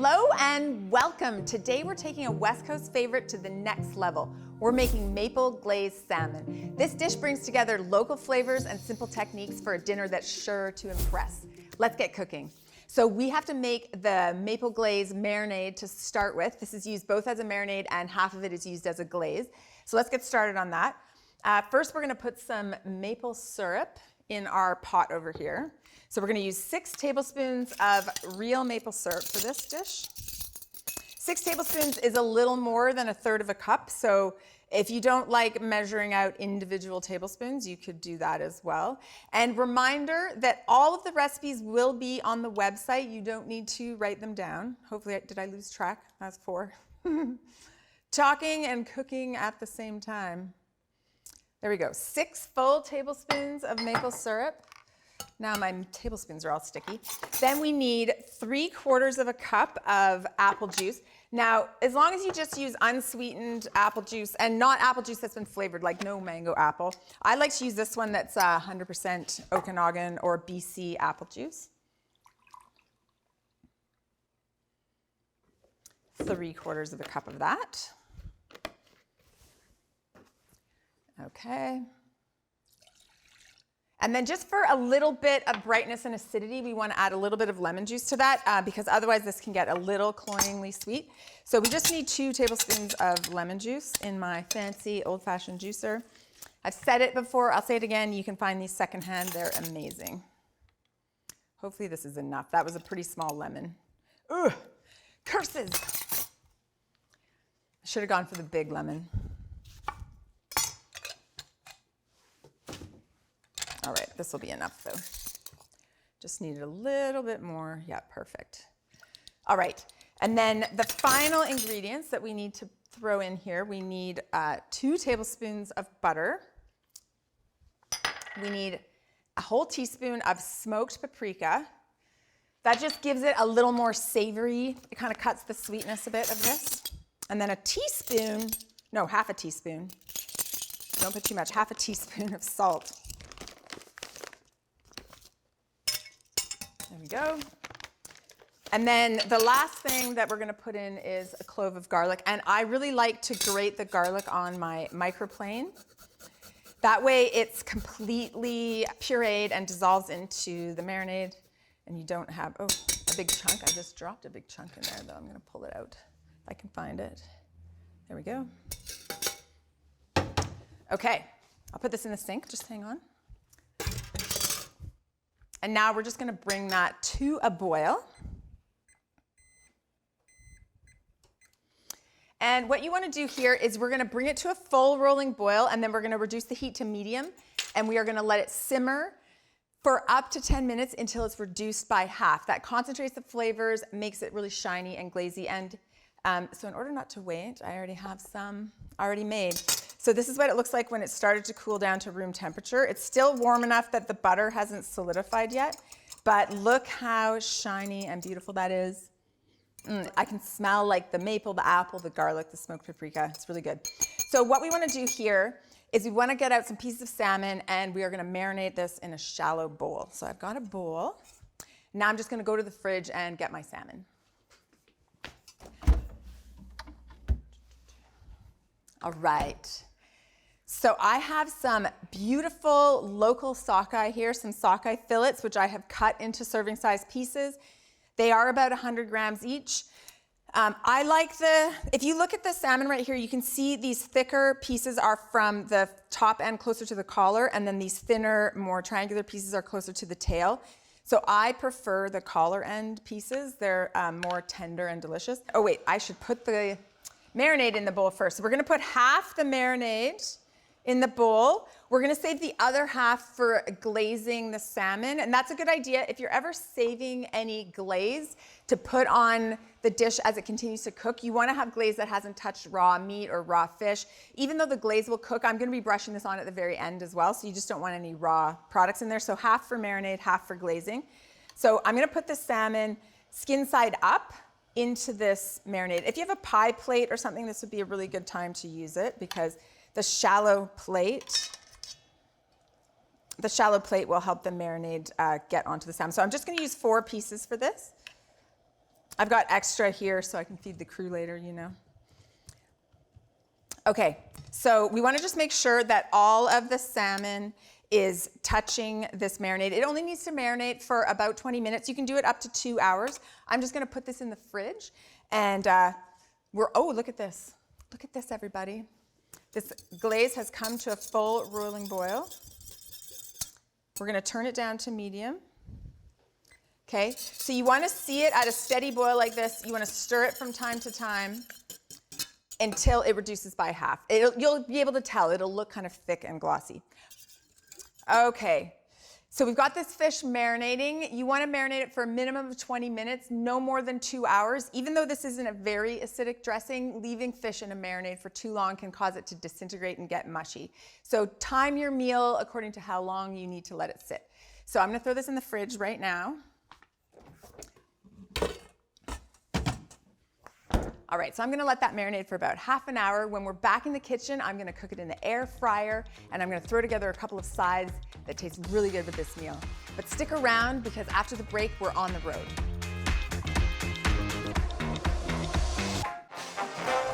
Hello and welcome. Today we're taking a West Coast favorite to the next level. We're making maple glazed salmon. This dish brings together local flavors and simple techniques for a dinner that's sure to impress. Let's get cooking. So we have to make the maple glaze marinade to start with. This is used both as a marinade and half of it is used as a glaze. So let's get started on that. First, we're going to put some maple syrup in our pot over here. So we're going to use 6 tablespoons of real maple syrup for this dish. 6 tablespoons is a little more than 1/3 of a cup. So if you don't like measuring out individual tablespoons, you could do that as well. And reminder that all of the recipes will be on the website. You don't need to write them down. Hopefully, did I lose track? That's 4. Talking and cooking at the same time. There we go. 6 full tablespoons of maple syrup. Now my tablespoons are all sticky. Then we need 3/4 of a cup of apple juice. Now, as long as you just use unsweetened apple juice and not apple juice that's been flavored, like no mango apple, I like to use this one that's 100% Okanagan or BC apple juice. 3/4 of a cup of that. Okay. And then just for a little bit of brightness and acidity, we want to add a little bit of lemon juice to that because otherwise this can get a little cloyingly sweet. So we just need 2 tablespoons of lemon juice in my fancy old-fashioned juicer. I've said it before, I'll say it again, you can find these secondhand, they're amazing. Hopefully this is enough. That was a pretty small lemon. Ugh, curses! I should have gone for the big lemon. All right, this will be enough though. Just need a little bit more. Yeah, perfect. All right, and then the final ingredients that we need to throw in here, we need 2 tablespoons of butter. We need a whole teaspoon of smoked paprika. That just gives it a little more savory. It kind of cuts the sweetness a bit of this. And then half a teaspoon. Don't put too much, half a teaspoon of salt. There we go. And then the last thing that we're going to put in is a clove of garlic. And I really like to grate the garlic on my microplane. That way it's completely pureed and dissolves into the marinade. And you don't have, a big chunk. I just dropped a big chunk in there though. I'm going to pull it out if I can find it. There we go. Okay, I'll put this in the sink. Just hang on. And now we're just going to bring that to a boil. And what you want to do here is we're going to bring it to a full rolling boil, and then we're going to reduce the heat to medium, and we are going to let it simmer for up to 10 minutes until it's reduced by half. That concentrates the flavors, makes it really shiny and glazy. And so in order not to wait, I already have some already made. So this is what it looks like when it started to cool down to room temperature. It's still warm enough that the butter hasn't solidified yet, but look how shiny and beautiful that is. I can smell like the maple, the apple, the garlic, the smoked paprika. It's really good. So what we want to do here is we want to get out some pieces of salmon and we are going to marinate this in a shallow bowl. So I've got a bowl. Now I'm just going to go to the fridge and get my salmon. All right. So I have some beautiful local sockeye here, some sockeye fillets, which I have cut into serving size pieces. They are about 100 grams each. If you look at the salmon right here, you can see these thicker pieces are from the top end closer to the collar, and then these thinner, more triangular pieces are closer to the tail. So I prefer the collar end pieces. They're more tender and delicious. Oh wait, I should put the marinade in the bowl first. So we're gonna put half the marinade in the bowl. We're gonna save the other half for glazing the salmon. And that's a good idea if you're ever saving any glaze to put on the dish as it continues to cook. You wanna have glaze that hasn't touched raw meat or raw fish. Even though the glaze will cook, I'm gonna be brushing this on at the very end as well, so you just don't want any raw products in there. So half for marinade, half for glazing. So I'm gonna put the salmon skin side up into this marinade. If you have a pie plate or something, this would be a really good time to use it because the shallow plate will help the marinade get onto the salmon. So I'm just going to use 4 pieces for this. I've got extra here so I can feed the crew later, you know. Okay, so we want to just make sure that all of the salmon is touching this marinade. It only needs to marinate for about 20 minutes. You can do it up to 2 hours. I'm just going to put this in the fridge, and oh, look at this. Look at this, everybody. This glaze has come to a full rolling boil. We're going to turn it down to medium. Okay, so you want to see it at a steady boil like this. You want to stir it from time to time until it reduces by half. You'll be able to tell. It'll look kind of thick and glossy. Okay, so we've got this fish marinating. You want to marinate it for a minimum of 20 minutes, no more than 2 hours. Even though this isn't a very acidic dressing, leaving fish in a marinade for too long can cause it to disintegrate and get mushy. So time your meal according to how long you need to let it sit. So I'm going to throw this in the fridge right now. All right, so I'm gonna let that marinate for about half an hour. When we're back in the kitchen, I'm gonna cook it in the air fryer, and I'm gonna throw together a couple of sides that taste really good with this meal. But stick around, because after the break, we're on the road.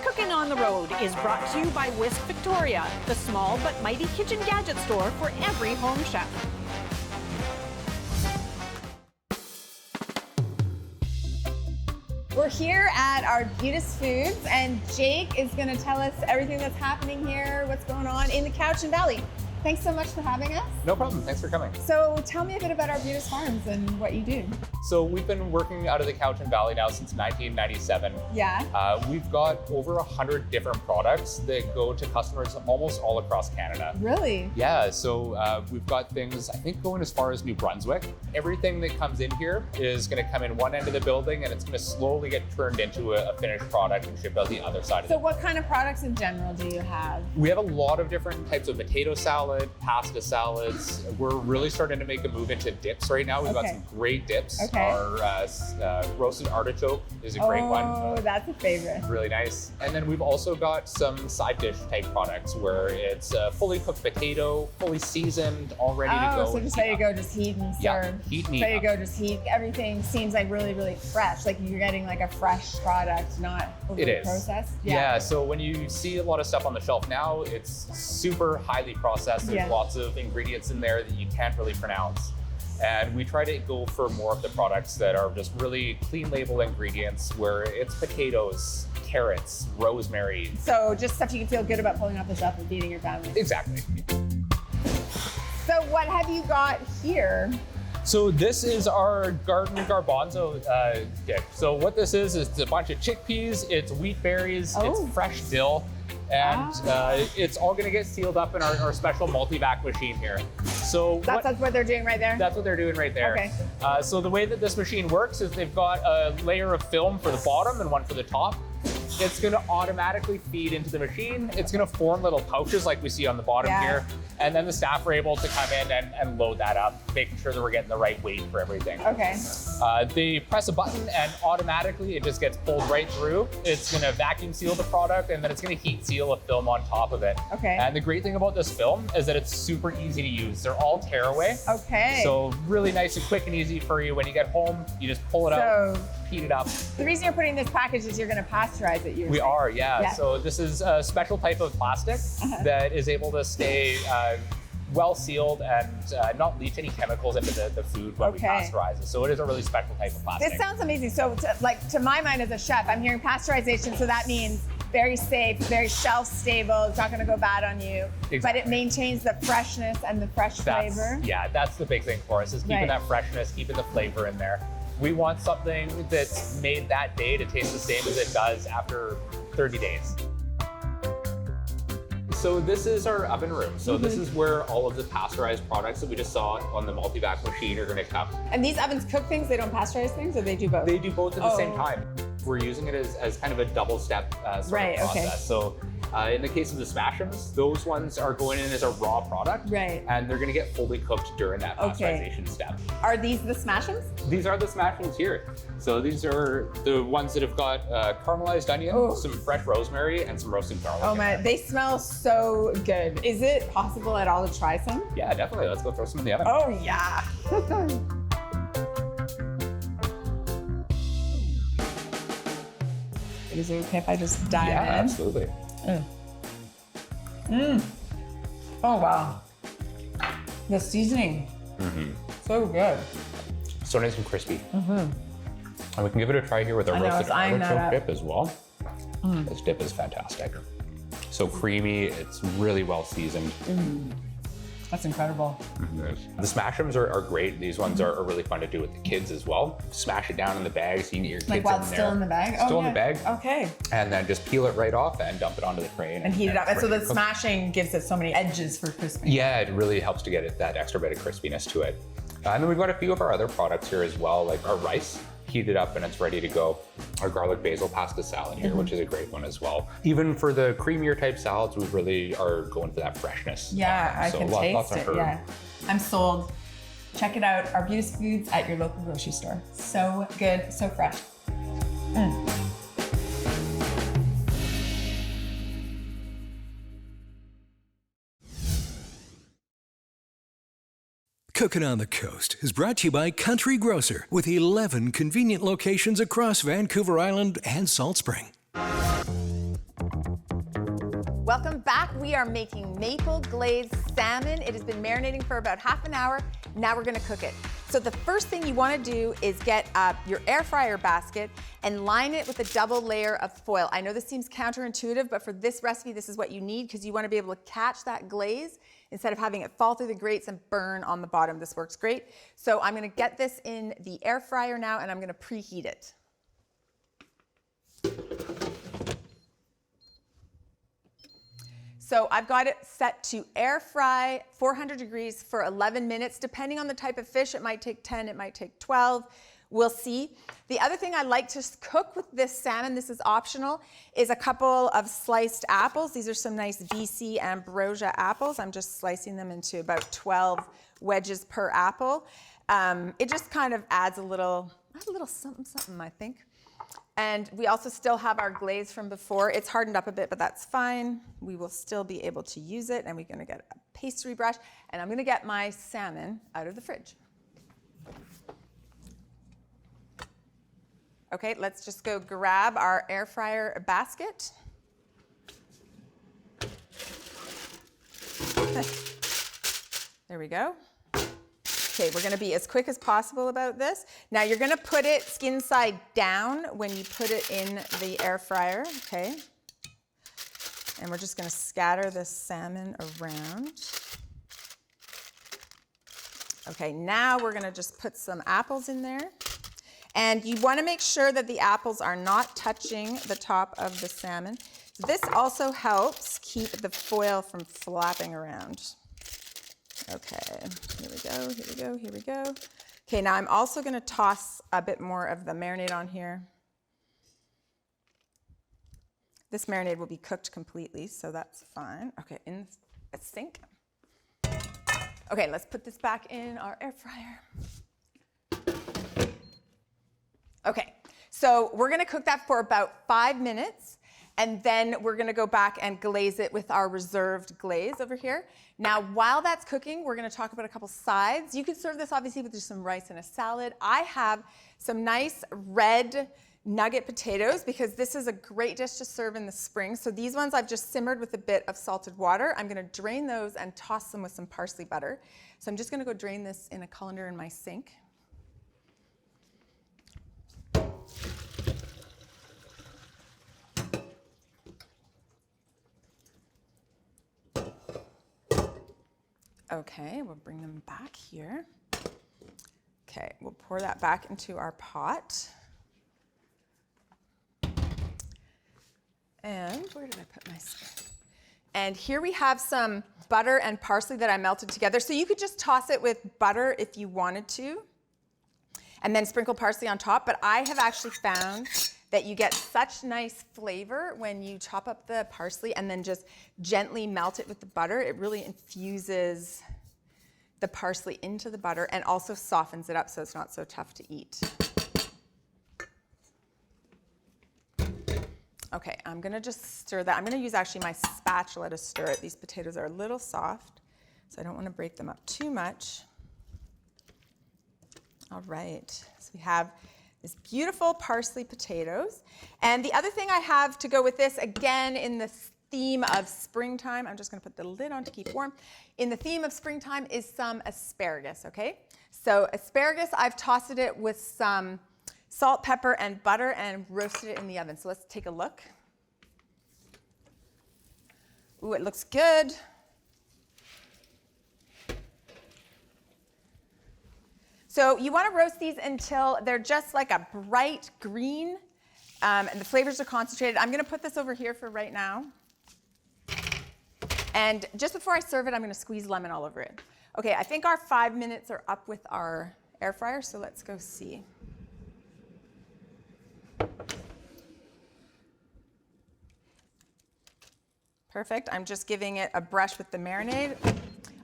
Cooking on the Road is brought to you by Whisk Victoria, the small but mighty kitchen gadget store for every home chef. We're here at Arbutus Foods, and Jake is going to tell us everything that's happening here, what's going on in the Cowichan Valley. Thanks so much for having us. No problem. Thanks for coming. So tell me a bit about Arbutus Farms and what you do. So we've been working out of the Cowichan Valley now since 1997. Yeah. We've got over 100 different products that go to customers almost all across Canada. Really? Yeah, so we've got things, I think, going as far as New Brunswick. Everything that comes in here is going to come in one end of the building, and it's going to slowly get turned into a finished product and shipped out the other side of it. So what kind of products in general do you have? We have a lot of different types of potato salad, pasta salads. We're really starting to make a move into dips right now. We've got some great dips. Okay. Our roasted artichoke is a great one. Oh, that's a favorite. Really nice. And then we've also got some side dish type products where it's fully cooked potato, fully seasoned, all ready to go. Oh, so just there you go, just heat and serve. Yeah, heat and eat. There you go, just heat. Everything seems like really, really fresh. Like you're getting like a fresh product, not overly processed. Yeah, so when you see a lot of stuff on the shelf now, it's super highly processed. There's lots of ingredients in there that you can't really pronounce. And we try to go for more of the products that are just really clean label ingredients, where it's potatoes, carrots, rosemary. So just stuff you can feel good about pulling off the shelf and feeding your family. Exactly. So what have you got here? So this is our garden garbanzo dip. So what this is it's a bunch of chickpeas, it's wheat berries, it's fresh dill, and it's all gonna get sealed up in our special multi-vac machine here. So that's what they're doing right there? That's what they're doing right there. Okay. So the way that this machine works is they've got a layer of film for the bottom and one for the top. It's gonna automatically feed into the machine. It's gonna form little pouches like we see on the bottom here. And then the staff are able to come in and load that up, making sure that we're getting the right weight for everything. Okay. They press a button and automatically it just gets pulled right through. It's gonna vacuum seal the product, and then it's gonna heat seal a film on top of it. Okay. And the great thing about this film is that it's super easy to use. They're all tearaway. Okay. So really nice and quick and easy for you. When you get home, you just pull it out, heat it up. The reason you're putting this package is you're gonna pasteurize it. We are, yeah. So this is a special type of plastic that is able to stay well sealed and not leach any chemicals into the food when we pasteurize it. So it is a really special type of plastic. This sounds amazing. So to my mind as a chef, I'm hearing pasteurization, so that means very safe, very shelf stable. It's not going to go bad on you, but it maintains the freshness and the fresh flavor. Yeah, that's the big thing for us, is keeping that freshness, keeping the flavor in there. We want something that's made that day to taste the same as it does after 30 days. So this is our oven room. So this is where all of the pasteurized products that we just saw on the multi-vac machine are gonna come. And these ovens cook things, they don't pasteurize things, or they do both? They do both at the same time. We're using it as kind of a double step sort of process. So in the case of the Smash'ems, those ones are going in as a raw product, and they're gonna get fully cooked during that pasteurization step. Are these the Smash'ems? These are the Smash'ems here. So these are the ones that have got caramelized onion, some fresh rosemary, and some roasted garlic. Oh my, they smell so good. Is it possible at all to try some? Yeah, definitely. Let's go throw some in the oven. Oh yeah. Is it okay if I just dive in? Yeah, absolutely. Oh, wow. The seasoning, so good. So nice and crispy. And we can give it a try here with our roasted artichoke dip as well. This dip is fantastic. So creamy, it's really well seasoned. That's incredible. The smashrooms are great. These ones are really fun to do with the kids as well. Smash it down in the bag so you can get your kids Like while in it's there. still in the bag? Still Oh, in the bag. Okay. And then just peel it right off and dump it onto the tray. And heat it up. it's And so ready the to cook. smashing gives it so many edges for crispy. Yeah, it really helps to get it that extra bit of crispiness to it. And then we've got a few of our other products here as well, like our rice. Heated up and it's ready to go. Our garlic basil pasta salad here, which is a great one as well. Even for the creamier type salads, we really are going for that freshness. Yeah, I can lots taste of it, herb. yeah. I'm sold. Check it out, Arbutus Foods at your local grocery store. So good, so fresh. Cooking on the Coast is brought to you by Country Grocer with 11 convenient locations across Vancouver Island and Salt Spring. Welcome back. We are making maple glazed salmon. It has been marinating for about half an hour. Now we're gonna cook it. So the first thing you wanna do is get your air fryer basket and line it with a double layer of foil. I know this seems counterintuitive, but for this recipe, this is what you need because you wanna be able to catch that glaze instead of having it fall through the grates and burn on the bottom. This works great. So I'm gonna get this in the air fryer now and I'm gonna preheat it. So I've got it set to air fry 400 degrees for 11 minutes. Depending on the type of fish, it might take 10, it might take 12. We'll see. The other thing I like to cook with this salmon, this is optional, is a couple of sliced apples. These are some nice BC Ambrosia apples. I'm just slicing them into about 12 wedges per apple. It just kind of adds a little something, I think. And we also still have our glaze from before. It's hardened up a bit, but that's fine. We will still be able to use it. And we're gonna get a pastry brush. And I'm gonna get my salmon out of the fridge. Okay, let's just go grab our air fryer basket. There we go. Okay, we're gonna be as quick as possible about this. Now you're gonna put it skin side down when you put it in the air fryer, okay? And we're just gonna scatter this salmon around. Okay, now we're gonna just put some apples in there. And you wanna make sure that the apples are not touching the top of the salmon. This also helps keep the foil from flapping around. Okay, here we go, here we go, here we go. Okay, now I'm also gonna toss a bit more of the marinade on here. This marinade will be cooked completely, so that's fine. Okay, in the sink. Okay, let's put this back in our air fryer. Okay, so we're gonna cook that for about 5 minutes. And then we're gonna go back and glaze it with our reserved glaze over here. Now, while that's cooking, we're gonna talk about a couple sides. You could serve this obviously with just some rice and a salad. I have some nice red nugget potatoes because this is a great dish to serve in the spring. So these ones I've just simmered with a bit of salted water. I'm gonna drain those and toss them with some parsley butter. So I'm just gonna go drain this in a colander in my sink. Okay, we'll bring them back here. Okay, we'll pour that back into our pot. And where did I put my spoon? And here we have some butter and parsley that I melted together. So you could just toss it with butter if you wanted to, and then sprinkle parsley on top. But I have actually found that you get such nice flavor when you chop up the parsley and then just gently melt it with the butter. It really infuses the parsley into the butter and also softens it up so it's not so tough to eat. Okay, I'm gonna just stir that. I'm gonna use actually my spatula to stir it. These potatoes are a little soft, so I don't wanna break them up too much. All right, so we have these beautiful parsley potatoes. And the other thing I have to go with this, again, in the theme of springtime, I'm just gonna put the lid on to keep warm. In the theme of springtime is some asparagus, okay? So asparagus, I've tossed it with some salt, pepper, and butter and roasted it in the oven. So let's take a look. Ooh, it looks good. So you want to roast these until they're just like a bright green and the flavors are concentrated. I'm going to put this over here for right now. And just before I serve it, I'm going to squeeze lemon all over it. Okay, I think our 5 minutes are up with our air fryer, so let's go see. Perfect. I'm just giving it a brush with the marinade.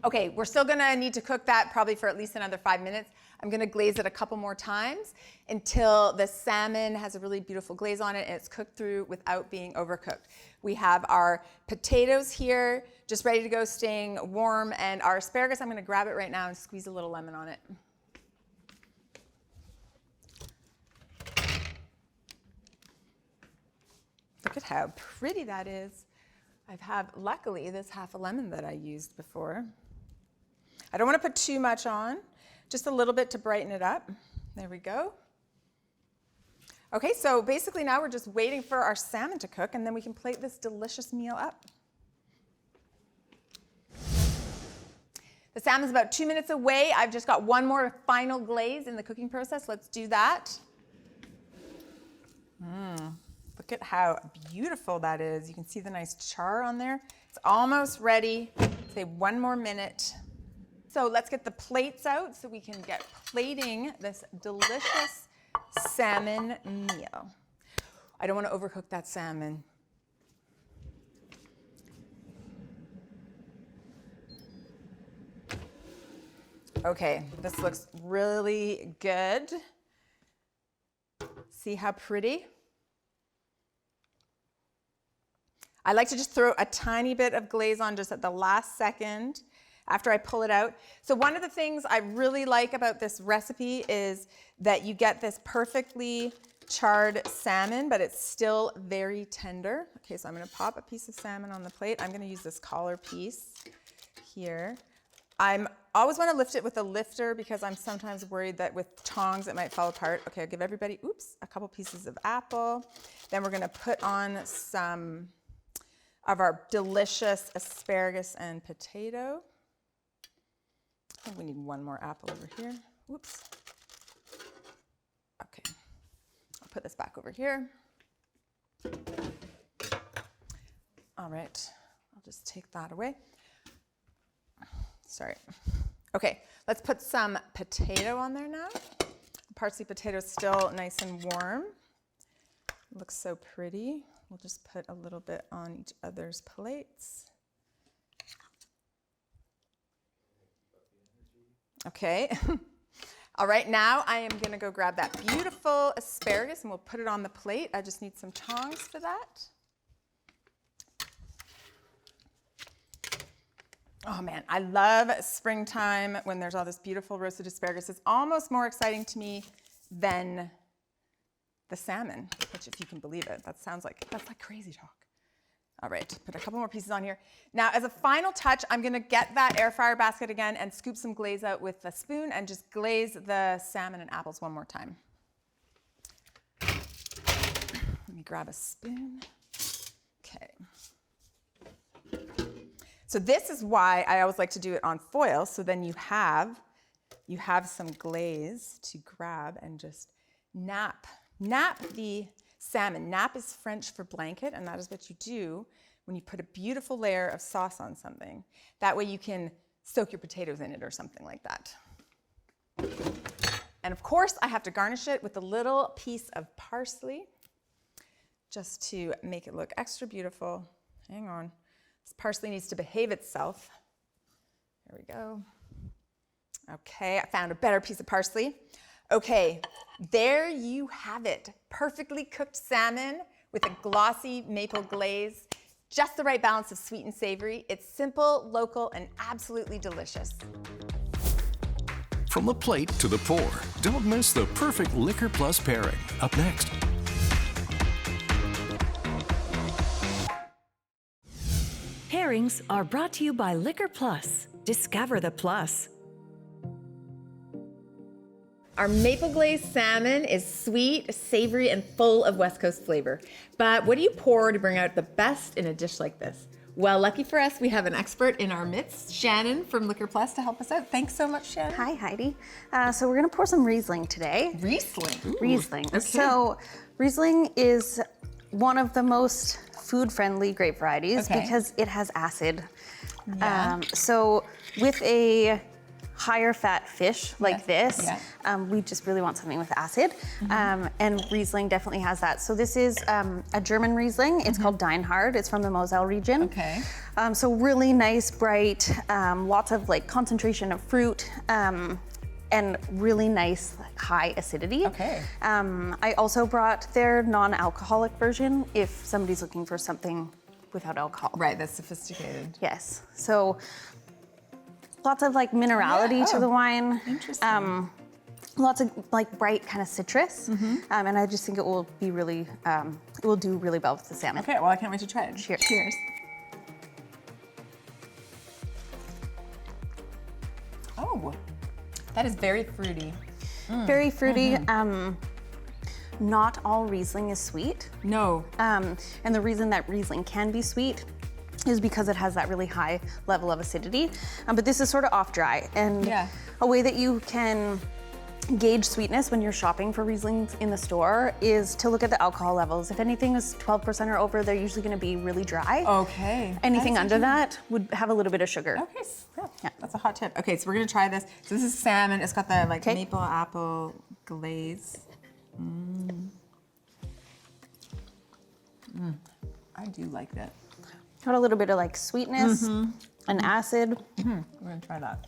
Okay, we're still going to need to cook that probably for at least another 5 minutes. I'm going to glaze it a couple more times until the salmon has a really beautiful glaze on it and it's cooked through without being overcooked. We have our potatoes here just ready to go, staying warm, and our asparagus, I'm going to grab it right now and squeeze a little lemon on it. Look at how pretty that is. I have, luckily, this half a lemon that I used before. I don't want to put too much on. Just a little bit to brighten it up. There we go. Okay, so basically now we're just waiting for our salmon to cook, and then we can plate this delicious meal up. The salmon's about 2 minutes away. I've just got one more final glaze in the cooking process. Let's do that. Look at how beautiful that is. You can see the nice char on there. It's almost ready. Say 1 more minute. So let's get the plates out so we can get plating this delicious salmon meal. I don't want to overcook that salmon. Okay, this looks really good. See how pretty? I like to just throw a tiny bit of glaze on just at the last second after I pull it out. So one of the things I really like about this recipe is that you get this perfectly charred salmon, but it's still very tender. Okay, so I'm gonna pop a piece of salmon on the plate. I'm gonna use this collar piece here. I always wanna lift it with a lifter because I'm sometimes worried that with tongs it might fall apart. Okay, I'll give everybody, a couple pieces of apple. Then we're gonna put on some of our delicious asparagus and potato. I think we need one more apple over here. Whoops. Okay, I'll put this back over here. All right, I'll just take that away. Sorry. Okay, let's put some potato on there now. The parsley potato is still nice and warm. It looks so pretty. We'll just put a little bit on each other's plates. Okay. All right, now I am gonna go grab that beautiful asparagus and we'll put it on the plate. I just need some tongs for that. Oh man, I love springtime when there's all this beautiful roasted asparagus. It's almost more exciting to me than the salmon, which if you can believe it, that's like crazy talk. All right, put a couple more pieces on here. Now, as a final touch, I'm gonna get that air fryer basket again and scoop some glaze out with a spoon and just glaze the salmon and apples one more time. Let me grab a spoon. Okay. So this is why I always like to do it on foil, so then you have some glaze to grab and just nap the salmon. Nap is French for blanket, and that is what you do when you put a beautiful layer of sauce on something. That way you can soak your potatoes in it or something like that. And of course, I have to garnish it with a little piece of parsley just to make it look extra beautiful. Hang on. This parsley needs to behave itself. There we go. Okay, I found a better piece of parsley. Okay, there you have it. Perfectly cooked salmon with a glossy maple glaze. Just the right balance of sweet and savory. It's simple, local, and absolutely delicious. from the plate to the pour. Don't miss the perfect Liquor Plus pairing. Up next. Pairings are brought to you by Liquor Plus. Discover the plus. Our maple glazed salmon is sweet, savory, and full of West Coast flavor. But what do you pour to bring out the best in a dish like this? Well, lucky for us, we have an expert in our midst, Shannon from Liquor Plus, to help us out. Thanks so much, Shannon. Hi, Heidi. So we're gonna pour some Riesling today. Riesling. Ooh. Riesling. Okay. So Riesling is one of the most food-friendly grape varieties because it has acid. Yeah. So with a higher fat fish like this, we just really want something with acid. And Riesling definitely has that. So this is a German Riesling. It's called Deinhard. It's from the Moselle region. Okay. So really nice, bright, lots of like concentration of fruit, and really nice high acidity. Okay. I also brought their non-alcoholic version if somebody's looking for something without alcohol. Right, that's sophisticated. Yes. So lots of like minerality to the wine. Interesting. Lots of like bright kind of citrus. And I just think it will be really, it will do really well with the salmon. Okay, well, I can't wait to try it. Cheers. Cheers. Oh, that is very fruity. Very fruity. Not all Riesling is sweet. No. And the reason that Riesling can be sweet is because it has that really high level of acidity. But this is sort of off dry. And a way that you can gauge sweetness when you're shopping for Rieslings in the store is to look at the alcohol levels. If anything is 12% or over, they're usually gonna be really dry. Okay. Anything under that would have a little bit of sugar. Okay, that's a hot tip. Okay, so we're gonna try this. So this is salmon. It's got the like maple apple glaze. I do like that. Got a little bit of like sweetness and acid. We're gonna try that.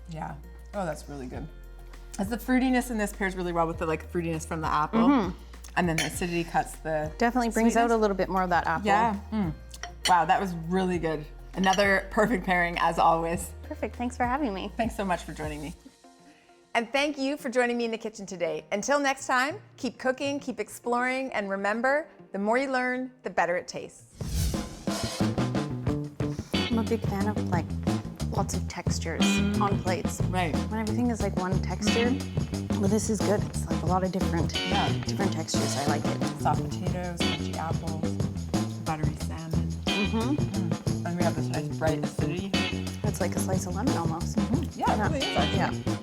Yeah. Oh, that's really good. As the fruitiness in this pairs really well with the like fruitiness from the apple, and then the acidity cuts the Definitely brings out a little bit more of that apple. Yeah. Wow, that was really good. Another perfect pairing as always. Perfect. Thanks for having me. Thanks so much for joining me. And thank you for joining me in the kitchen today. Until next time, keep cooking, keep exploring, and remember, the more you learn, the better it tastes. I'm a big fan of like lots of textures on plates. Right. When everything is like one texture, well, this is good. It's like a lot of different textures. I like it. Soft potatoes, crunchy apples, buttery salmon. And we have this nice bright acidity. It's like a slice of lemon almost. Yeah, it really is actually. Yeah.